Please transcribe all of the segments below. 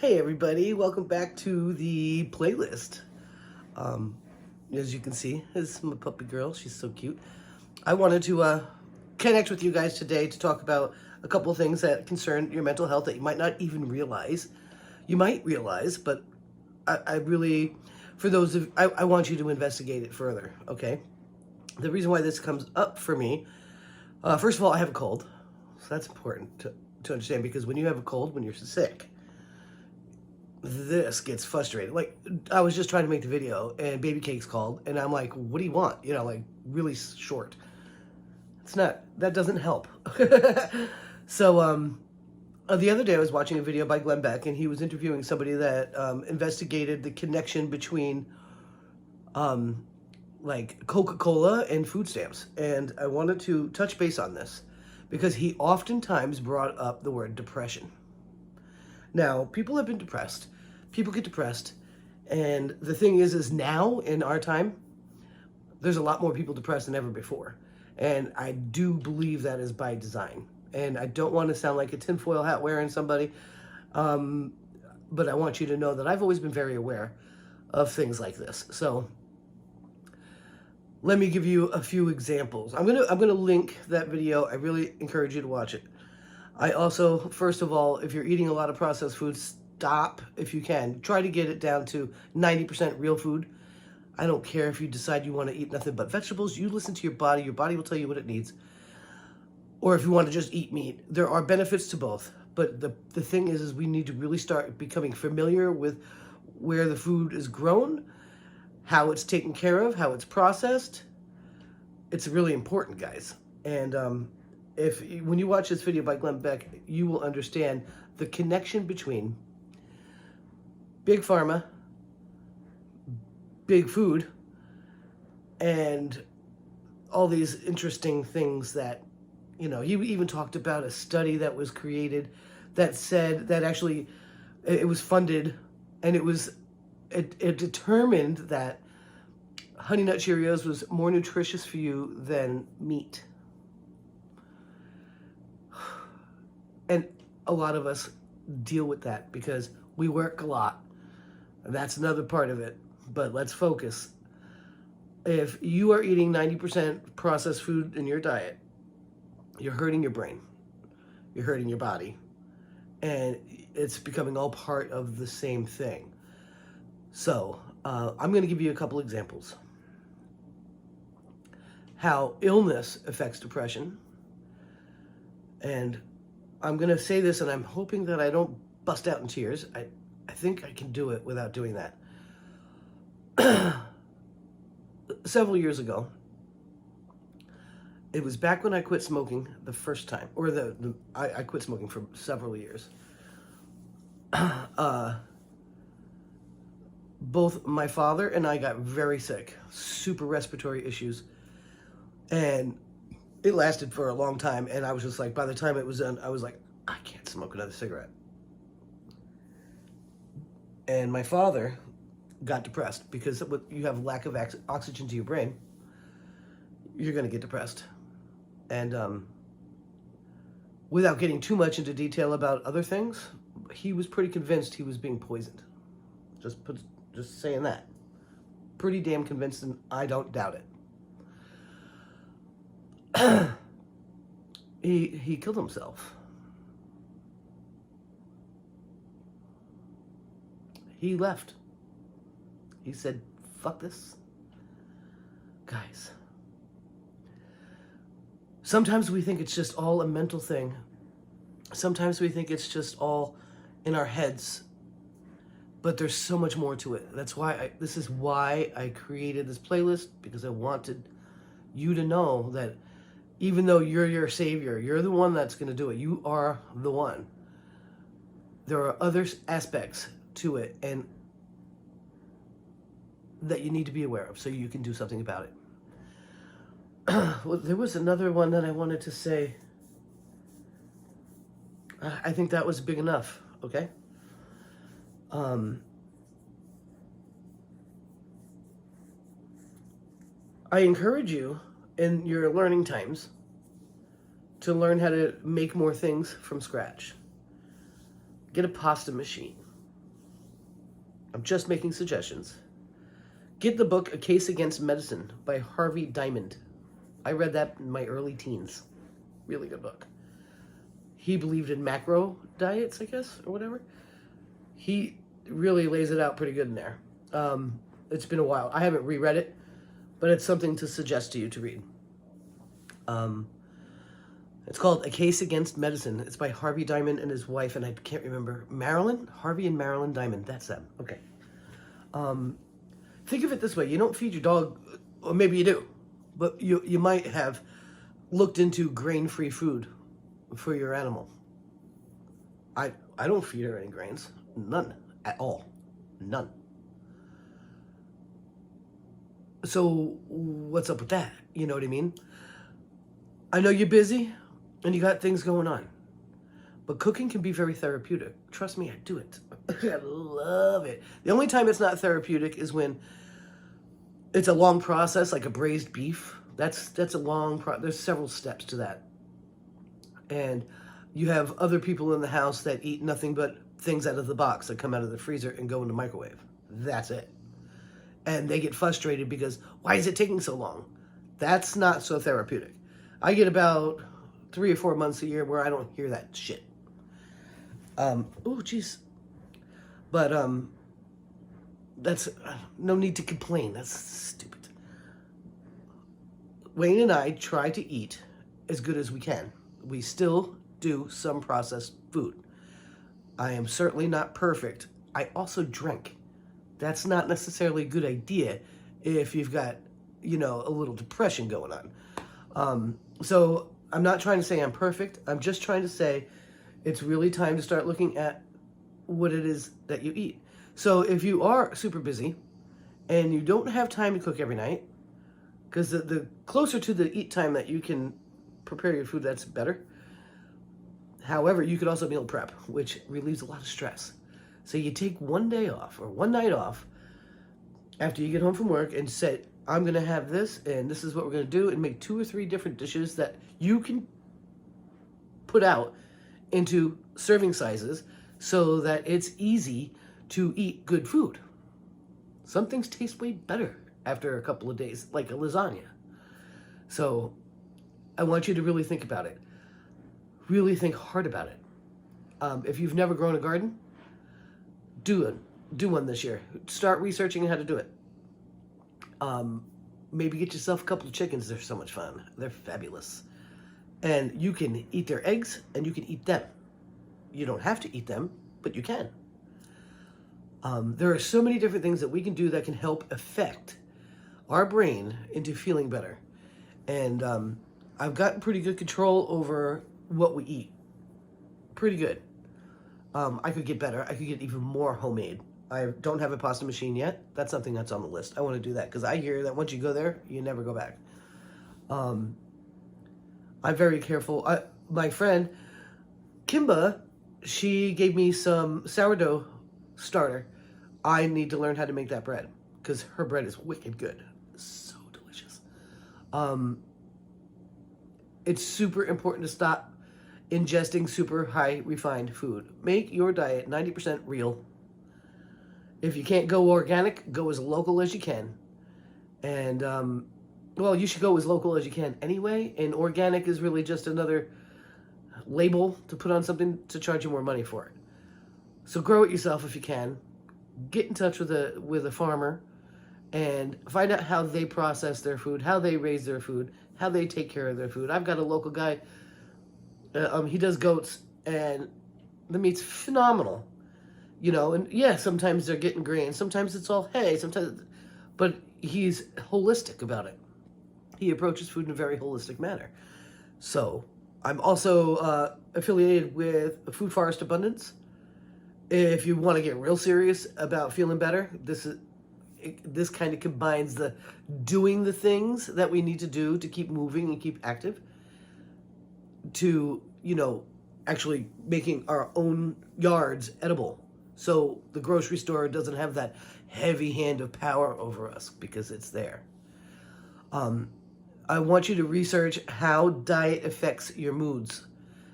Hey everybody, welcome back to the playlist. As you can see, this is my puppy girl. She's so cute. I wanted to connect with you guys today to talk about a couple of things that concern your mental health that you might not even realize. You might realize, but I really, for those of, I want you to investigate it further, okay? The reason why this comes up for me, first of all, I have a cold. So that's important to understand, because when you have a cold, when you're sick, this gets frustrated. Like, I was just trying to make the video and Baby Cake's called and I'm like, what do you want? You know, like really short. It's not, that doesn't help. So, the other day I was watching a video by Glenn Beck and he was interviewing somebody that investigated the connection between like Coca-Cola and food stamps. And I wanted to touch base on this because he oftentimes brought up the word depression. Now, people have been depressed. People get depressed. And the thing is now, in our time, there's a lot more people depressed than ever before. And I do believe that is by design. And I don't want to sound like a tinfoil hat wearing somebody, but I want you to know that I've always been very aware of things like this. So let me give you a few examples. I'm gonna link that video. I really encourage you to watch it. I also, first of all, if you're eating a lot of processed food, stop if you can. Try to get it down to 90% real food. I don't care if you decide you want to eat nothing but vegetables. You listen to your body will tell you what it needs. Or if you want to just eat meat. There are benefits to both. But the thing is we need to really start becoming familiar with where the food is grown, how it's taken care of, how it's processed. It's really important, guys. And when you watch this video by Glenn Beck, you will understand the connection between big pharma, big food, and all these interesting things that, you know, he even talked about a study that was created that said that actually it was funded and it determined that Honey Nut Cheerios was more nutritious for you than meat. And a lot of us deal with that because we work a lot. And that's another part of it. But let's focus. If you are eating 90% processed food in your diet, you're hurting your brain. You're hurting your body. And it's becoming all part of the same thing. So, I'm going to give you a couple examples. How illness affects depression. And I'm going to say this, and I'm hoping that I don't bust out in tears. I think I can do it without doing that. Several years ago, it was back when I quit smoking the first time, or I quit smoking for several years. Both my father and I got very sick, super respiratory issues, and it lasted for a long time, and I was just like, by the time it was done, I was like, I can't smoke another cigarette. And my father got depressed because you have lack of oxygen to your brain, you're going to get depressed. And without getting too much into detail about other things, he was pretty convinced he was being poisoned. Just saying that. Pretty damn convinced, and I don't doubt it. He killed himself. He left. He said, fuck this. Guys, sometimes we think it's just all a mental thing. Sometimes we think it's just all in our heads. But there's so much more to it. That's why this is why I created this playlist, because I wanted you to know that even though you're your savior, you're the one that's going to do it. You are the one. There are other aspects to it and that you need to be aware of so you can do something about it. Well, there was another one that I wanted to say. I think that was big enough, okay? I encourage you in your learning times to learn how to make more things from scratch. Get a pasta machine. I'm just making suggestions. Get the book A Case Against Medicine by Harvey Diamond. I read that in my early teens. Really good book. He believed in macro diets, I guess, or whatever. He really lays it out pretty good in there. It's been a while. I haven't reread it, but it's something to suggest to you to read. It's called A Case Against Medicine. It's by Harvey Diamond and his wife, and I can't remember. Harvey and Marilyn Diamond. That's them. Okay. Think of it this way. You don't feed your dog, or maybe you do, but you might have looked into grain-free food for your animal. I don't feed her any grains. None. At all. None. So what's up with that? You know what I mean? I know you're busy and you got things going on, but cooking can be very therapeutic. Trust me, I do it. I love it. The only time it's not therapeutic is when it's a long process, like a braised beef. That's a long there's several steps to that. And you have other people in the house that eat nothing but things out of the box that come out of the freezer and go in the microwave. That's it. And they get frustrated because, why is it taking so long? That's not so therapeutic. I get about 3 or 4 months a year where I don't hear that shit. Oh, jeez. But, that's, no need to complain. That's stupid. Wayne and I try to eat as good as we can. We still do some processed food. I am certainly not perfect. I also drink. That's not necessarily a good idea if you've got, a little depression going on. So I'm not trying to say I'm perfect. I'm just trying to say it's really time to start looking at what it is that you eat. So if you are super busy and you don't have time to cook every night, because the closer to the eat time that you can prepare your food, that's better. However, you could also meal prep, which relieves a lot of stress. So you take one day off or one night off after you get home from work and say, I'm going to have this and this is what we're going to do, and make 2 or 3 different dishes that you can put out into serving sizes so that it's easy to eat good food. Some things taste way better after a couple of days, like a lasagna. So I want you to really think about it. Really think hard about it. If you've never grown a garden, do one this year. Start researching how to do it. Maybe get yourself a couple of chickens. They're so much fun. They're fabulous. And you can eat their eggs and you can eat them. You don't have to eat them, but you can. There are so many different things that we can do that can help affect our brain into feeling better. And I've gotten pretty good control over what we eat. Pretty good. I could get better. I could get even more homemade. I don't have a pasta machine yet. That's something that's on the list. I want to do that because I hear that once you go there, you never go back. I'm very careful. My friend, Kimba, she gave me some sourdough starter. I need to learn how to make that bread because her bread is wicked good. So delicious. It's super important to stop ingesting super high refined food. Make your diet 90% real. If you can't go organic, go as local as you can. And, you should go as local as you can anyway. And organic is really just another label to put on something to charge you more money for it. So grow it yourself if you can. Get in touch with a farmer and find out how they process their food, how they raise their food, how they take care of their food. I've got a local guy. He does goats, and the meat's phenomenal. And yeah, sometimes they're getting grain, sometimes it's all hay, but he's holistic about it. He approaches food in a very holistic manner. So I'm also affiliated with Food Forest Abundance. If you want to get real serious about feeling better, this kind of combines the doing the things that we need to do to keep moving and keep active to, actually making our own yards edible. So the grocery store doesn't have that heavy hand of power over us because it's there. I want you to research how diet affects your moods,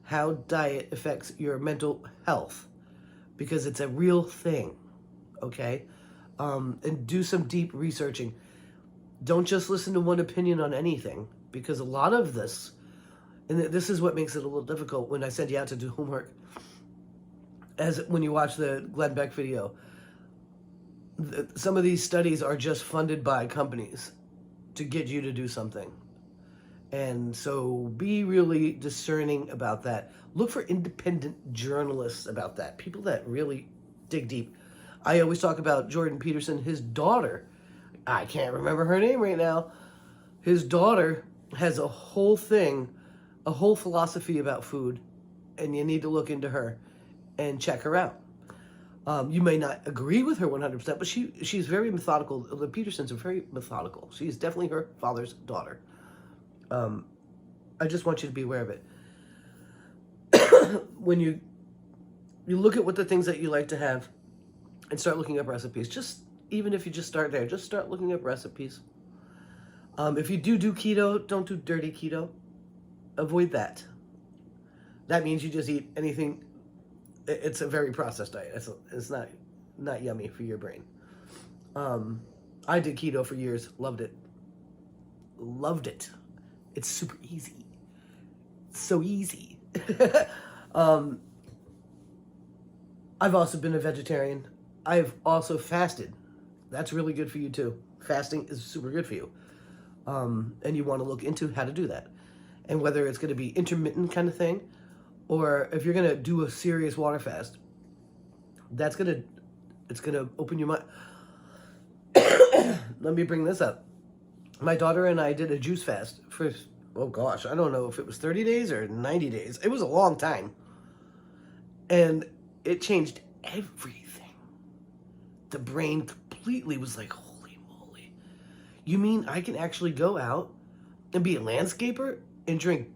how diet affects your mental health, because it's a real thing, okay? And do some deep researching. Don't just listen to one opinion on anything, because a lot of this, and this is what makes it a little difficult when I send you out to do homework, as when you watch the Glenn Beck video, some of these studies are just funded by companies to get you to do something. And so be really discerning about that. Look for independent journalists about that, people that really dig deep. I always talk about Jordan Peterson, his daughter. I can't remember her name right now. His daughter has a whole thing, a whole philosophy about food, and you need to look into her and check her out. You may not agree with her 100%, but she's very methodical. The Petersons are very methodical. She's definitely her father's daughter. I just want you to be aware of it. When you look at what the things that you like to have and start looking up recipes, even if you just start there, just start looking up recipes. If you do keto, don't do dirty keto. Avoid that. That means you just eat anything. It's a very processed diet. It's not yummy for your brain. I did keto for years. Loved it. Loved it. It's super easy. It's so easy. I've also been a vegetarian. I've also fasted. That's really good for you too. Fasting is super good for you. And you want to look into how to do that. And whether it's going to be intermittent kind of thing, or if you're going to do a serious water fast, it's going to open your mind. Let me bring this up. My daughter and I did a juice fast for, oh gosh, I don't know if it was 30 days or 90 days. It was a long time. And it changed everything. The brain completely was like, holy moly. You mean I can actually go out and be a landscaper and drink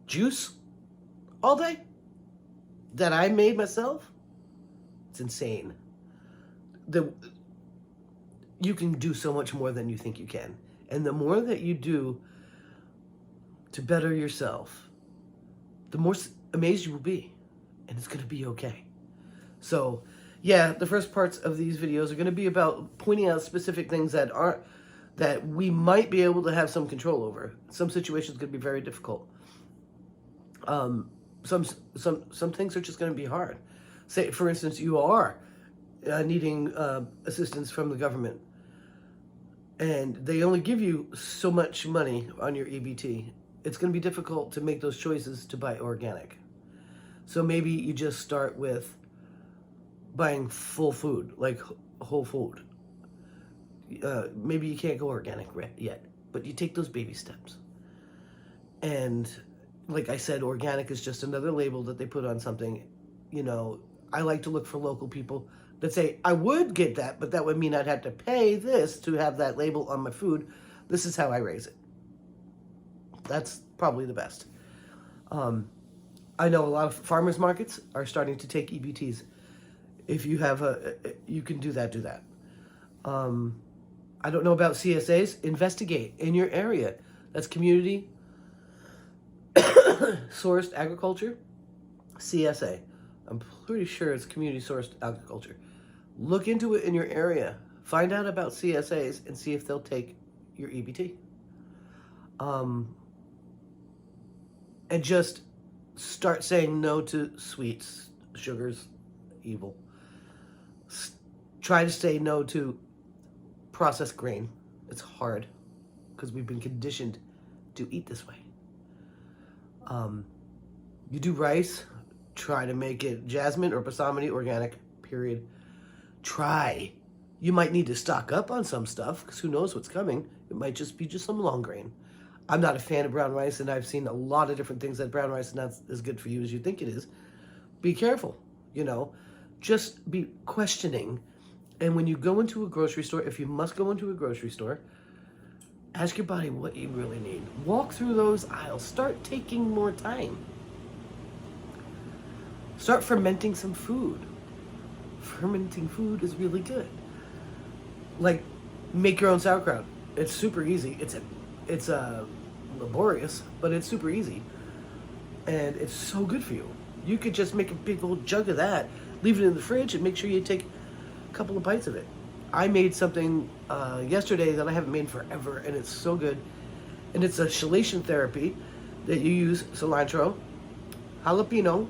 juice all day that I made myself? It's insane. You can do so much more than you think you can. And the more that you do to better yourself, the more amazed you will be. And it's going to be okay. So, yeah, the first parts of these videos are going to be about pointing out specific things that we might be able to have some control over. Some situations could be very difficult. Some things are just going to be hard. Say, for instance, you are needing assistance from the government, and they only give you so much money on your EBT. It's going to be difficult to make those choices to buy organic. So maybe you just start with buying full food, like whole food. Maybe you can't go organic yet, but you take those baby steps. And like I said, organic is just another label that they put on something. You know, I like to look for local people that say, I would get that, but that would mean I'd have to pay this to have that label on my food. This is how I raise it. That's probably the best. I know a lot of farmers markets are starting to take EBTs. If you have you can do that, I don't know about CSAs. Investigate in your area. That's community sourced agriculture. CSA. I'm pretty sure it's community sourced agriculture. Look into it in your area. Find out about CSAs and see if they'll take your EBT. And just start saying no to sweets, sugars, evil. Try to say no to processed grain. It's hard because we've been conditioned to eat this way. You do rice, try to make it jasmine or basmati organic, period. Try. You might need to stock up on some stuff because who knows what's coming. It might just be some long grain. I'm not a fan of brown rice, and I've seen a lot of different things that brown rice is not as good for you as you think it is. Be careful, you know. Just be questioning. And when you go into a grocery store, if you must go into a grocery store, ask your body what you really need. Walk through those aisles. Start taking more time. Start fermenting some food. Fermenting food is really good. Like, make your own sauerkraut. It's super easy. It's laborious, but it's super easy. And it's so good for you. You could just make a big old jug of that, leave it in the fridge, and make sure you take a couple of bites of it. I made something yesterday that I haven't made forever, and it's so good. And it's a chelation therapy that you use cilantro, jalapeno.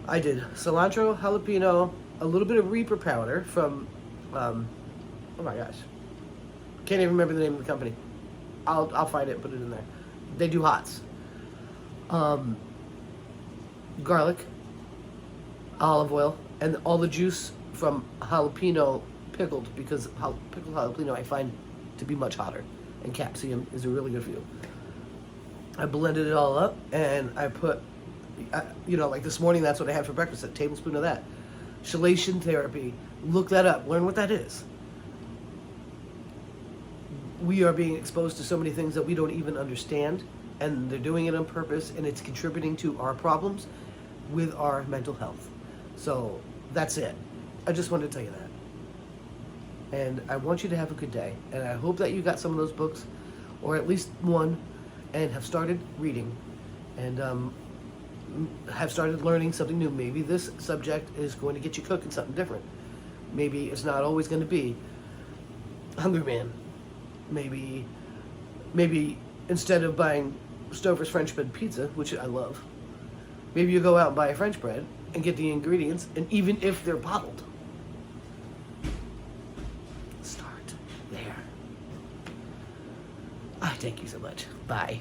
I did cilantro, jalapeno, a little bit of Reaper powder from, oh my gosh, can't even remember the name of the company. I'll find it and put it in there. They do hots. Garlic, olive oil, and all the juice from jalapeno pickled, because pickled jalapeno I find to be much hotter, and capsaicin is really good for you. I blended it all up, and I put, like this morning, that's what I had for breakfast, a tablespoon of that. Chelation therapy, look that up, learn what that is. We are being exposed to so many things that we don't even understand, and they're doing it on purpose, and it's contributing to our problems with our mental health. So that's it. I just wanted to tell you that. And I want you to have a good day, and I hope that you got some of those books, or at least one, and have started reading, and have started learning something new. Maybe this subject is going to get you cooking something different. Maybe it's not always going to be Hungry Man. Maybe instead of buying Stouffer's French bread pizza, which I love, maybe you go out and buy a French bread and get the ingredients, and even if they're bottled, start there. Thank you so much. Bye.